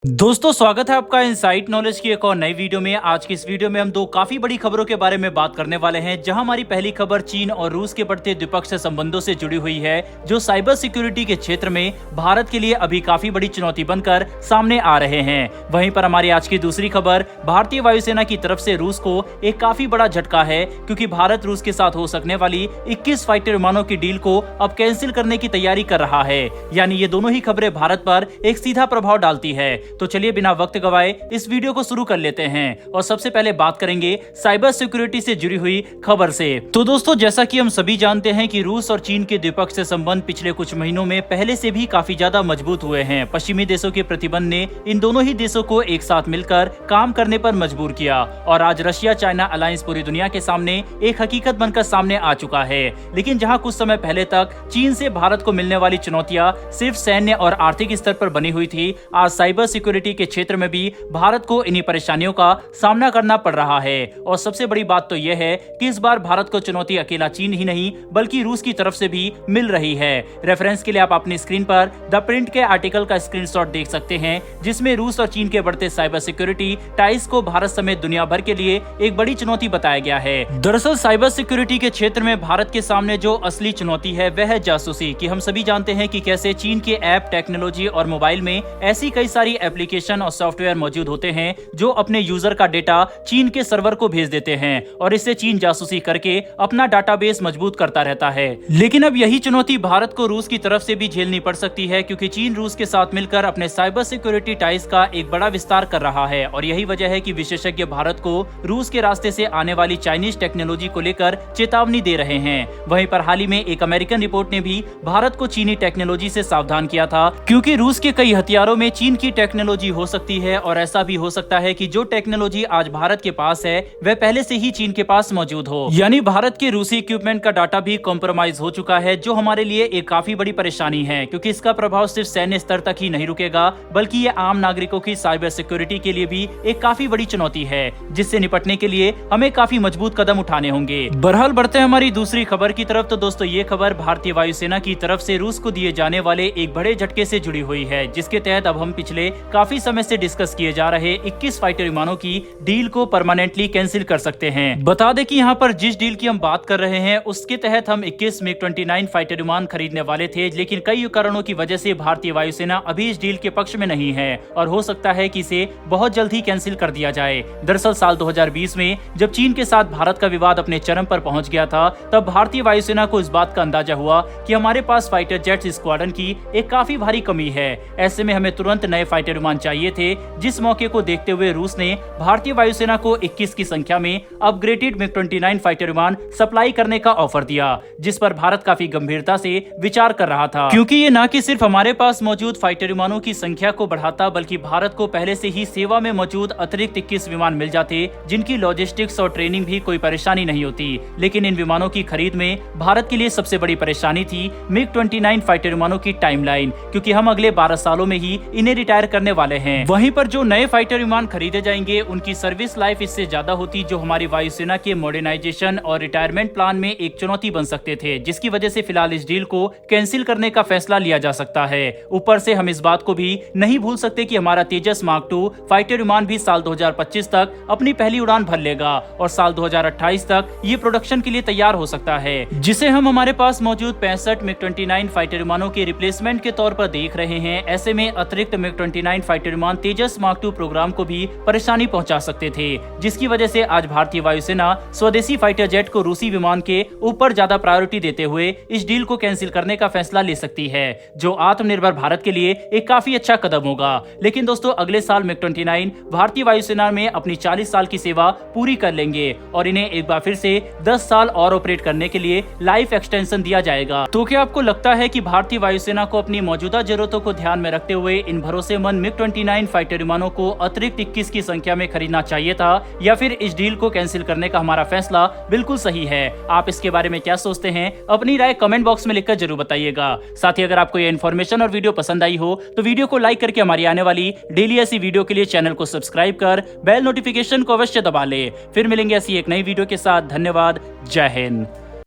दोस्तों स्वागत है आपका इनसाइट नॉलेज की एक और नई वीडियो में। आज की इस वीडियो में हम दो काफी बड़ी खबरों के बारे में बात करने वाले हैं, जहां हमारी पहली खबर चीन और रूस के बढ़ते द्विपक्षीय संबंधों से जुड़ी हुई है, जो साइबर सिक्योरिटी के क्षेत्र में भारत के लिए अभी काफी बड़ी चुनौती बनकर सामने आ रहे हैं। वहीं पर हमारी आज की दूसरी खबर भारतीय वायुसेना की तरफ से रूस को एक काफी बड़ा झटका है, क्योंकि भारत रूस के साथ हो सकने वाली 21 फाइटर विमानों की डील को अब कैंसिल करने की तैयारी कर रहा है। यानी ये दोनों ही खबरें भारत पर एक सीधा प्रभाव डालती है। तो चलिए बिना वक्त गवाए इस वीडियो को शुरू कर लेते हैं और सबसे पहले बात करेंगे साइबर सिक्योरिटी से जुड़ी हुई खबर से। तो दोस्तों जैसा कि हम सभी जानते हैं कि रूस और चीन के द्विपक्षीय संबंध पिछले कुछ महीनों में पहले से भी काफी ज्यादा मजबूत हुए हैं। पश्चिमी देशों के प्रतिबंध ने इन दोनों ही देशों को एक साथ मिलकर काम करने पर मजबूर किया और आज रशिया चाइना अलायंस पूरी दुनिया के सामने एक हकीकत बनकर सामने आ चुका है। लेकिन जहां कुछ समय पहले तक चीन से भारत को मिलने वाली चुनौतियां सिर्फ सैन्य और आर्थिक स्तर पर बनी हुई थी, आज साइबर सिक्योरिटी के क्षेत्र में भी भारत को इन्हीं परेशानियों का सामना करना पड़ रहा है। और सबसे बड़ी बात तो यह है कि इस बार भारत को चुनौती अकेला चीन ही नहीं बल्कि रूस की तरफ से भी मिल रही है। रेफरेंस के लिए आप अपनी स्क्रीन पर द प्रिंट के आर्टिकल का स्क्रीनशॉट देख सकते हैं, जिसमें रूस और चीन के बढ़ते साइबर सिक्योरिटी टाइज को भारत समेत दुनिया भर के लिए एक बड़ी चुनौती बताया गया है। दरअसल साइबर सिक्योरिटी के क्षेत्र में भारत के सामने जो असली चुनौती है वह है जासूसी की। हम सभी जानते हैं कि कैसे चीन के ऐप, टेक्नोलॉजी और मोबाइल में ऐसी कई सारी एप्लीकेशन और सॉफ्टवेयर मौजूद होते हैं जो अपने यूजर का डेटा चीन के सर्वर को भेज देते हैं और इससे चीन जासूसी करके अपना डाटाबेस मजबूत करता रहता है। लेकिन अब यही चुनौती भारत को रूस की तरफ से भी झेलनी पड़ सकती है, क्योंकि चीन रूस के साथ मिलकर अपने साइबर सिक्योरिटी टाइज का एक बड़ा विस्तार कर रहा है और यही वजह है कि विशेषज्ञ भारत को रूस के रास्ते से आने वाली चाइनीज टेक्नोलॉजी को लेकर चेतावनी दे रहे हैं। वहीं पर हाल ही में एक अमेरिकन रिपोर्ट ने भी भारत को चीनी टेक्नोलॉजी से सावधान किया था, क्योंकि रूस के कई हथियारों में चीन की टेक्नोलॉजी हो सकती है और ऐसा भी हो सकता है कि जो टेक्नोलॉजी आज भारत के पास है वह पहले से ही चीन के पास मौजूद हो। यानी भारत के रूसी इक्विपमेंट का डाटा भी कॉम्प्रोमाइज हो चुका है, जो हमारे लिए एक काफी बड़ी परेशानी है, क्योंकि इसका प्रभाव सिर्फ सैन्य स्तर तक ही नहीं रुकेगा बल्कि ये आम नागरिकों की साइबर सिक्योरिटी के लिए भी एक काफी बड़ी चुनौती है, जिससे निपटने के लिए हमें काफी मजबूत कदम उठाने होंगे। बहरहाल बढ़ते हैं हमारी दूसरी खबर की तरफ। तो दोस्तों ये खबर भारतीय वायुसेना की तरफ से रूस को दिए जाने वाले एक बड़े झटके से जुड़ी हुई है, जिसके तहत अब हम पिछले काफी समय से डिस्कस किए जा रहे 21 फाइटर विमानों की डील को परमानेंटली कैंसिल कर सकते हैं। बता दें कि यहाँ पर जिस डील की हम बात कर रहे हैं उसके तहत हम 21 MiG-29 फाइटर विमान खरीदने वाले थे, लेकिन कई कारणों की वजह से भारतीय वायुसेना अभी इस डील के पक्ष में नहीं है और हो सकता है कि इसे बहुत जल्द ही कैंसिल कर दिया जाए। दरअसल साल 2020 में जब चीन के साथ भारत का विवाद अपने चरम पर पहुंच गया था, तब भारतीय वायुसेना को इस बात का अंदाजा हुआ कि हमारे पास फाइटर जेट स्क्वाड्रन की एक काफी भारी कमी है। ऐसे में हमें तुरंत नए फाइटर विमान चाहिए थे, जिस मौके को देखते हुए रूस ने भारतीय वायुसेना को 21 की संख्या में अपग्रेडेड MiG-29 फाइटर विमान सप्लाई करने का ऑफर दिया, जिस पर भारत काफी गंभीरता से विचार कर रहा था, क्योंकि ये न कि सिर्फ हमारे पास मौजूद फाइटर विमानों की संख्या को बढ़ाता, बल्कि भारत को पहले से ही सेवा में मौजूद अतिरिक्त 21 विमान मिल जाते, जिनकी लॉजिस्टिक्स और ट्रेनिंग भी कोई परेशानी नहीं होती। लेकिन इन विमानों की खरीद में भारत के लिए सबसे बड़ी परेशानी थी MiG-29 फाइटर विमानों की टाइमलाइन, क्योंकि हम अगले 12 सालों में ही इन्हें रिटायर करने वाले हैं। वहीं पर जो नए फाइटर विमान खरीदे जाएंगे उनकी सर्विस लाइफ इससे ज्यादा होती, जो हमारी वायुसेना के मॉडर्नाइजेशन और रिटायरमेंट प्लान में एक चुनौती बन सकते थे, जिसकी वजह से फिलहाल इस डील को कैंसिल करने का फैसला लिया जा सकता है। ऊपर से हम इस बात को भी नहीं भूल सकते कि हमारा तेजस मार्क 2 फाइटर विमान भी साल 2025 तक अपनी पहली उड़ान भर लेगा और साल 2028 तक ये प्रोडक्शन के लिए तैयार हो सकता है, जिसे हम हमारे पास मौजूद 65 MiG-29 फाइटर विमानों के रिप्लेसमेंट के तौर पर देख रहे हैं। ऐसे में अतिरिक्त MiG-29 फाइटर विमान तेजस मार्क 2 प्रोग्राम को भी परेशानी पहुंचा सकते थे, जिसकी वजह से आज भारतीय वायुसेना स्वदेशी फाइटर जेट को रूसी विमान के ऊपर ज्यादा प्रायोरिटी देते हुए इस डील को कैंसिल करने का फैसला ले सकती है, जो आत्मनिर्भर भारत के लिए एक काफी अच्छा कदम होगा। लेकिन दोस्तों अगले साल MiG-29 भारतीय वायुसेना में अपनी 40 साल की सेवा पूरी कर लेंगे और इन्हें एक बार फिर से 10 साल और ऑपरेट करने के लिए लाइफ एक्सटेंशन दिया जाएगा। तो क्या आपको लगता है कि भारतीय वायुसेना को अपनी मौजूदा जरूरतों को ध्यान में रखते हुए इन भरोसेमंद MiG-29 फाइटर विमानों को अतिरिक्त 21 की संख्या में खरीदना चाहिए था, या फिर इस डील को कैंसिल करने का हमारा फैसला बिल्कुल सही है? आप इसके बारे में क्या सोचते हैं? अपनी राय कमेंट बॉक्स में लिखकर जरूर बताइएगा। साथ ही अगर आपको ये इन्फॉर्मेशन और वीडियो पसंद आई हो तो वीडियो को लाइक करके हमारी आने वाली डेली ऐसी वीडियो के लिए चैनल को सब्सक्राइब कर बेल नोटिफिकेशन को अवश्य दबा ले। फिर मिलेंगे ऐसी एक नई वीडियो के साथ। धन्यवाद। जय हिंद।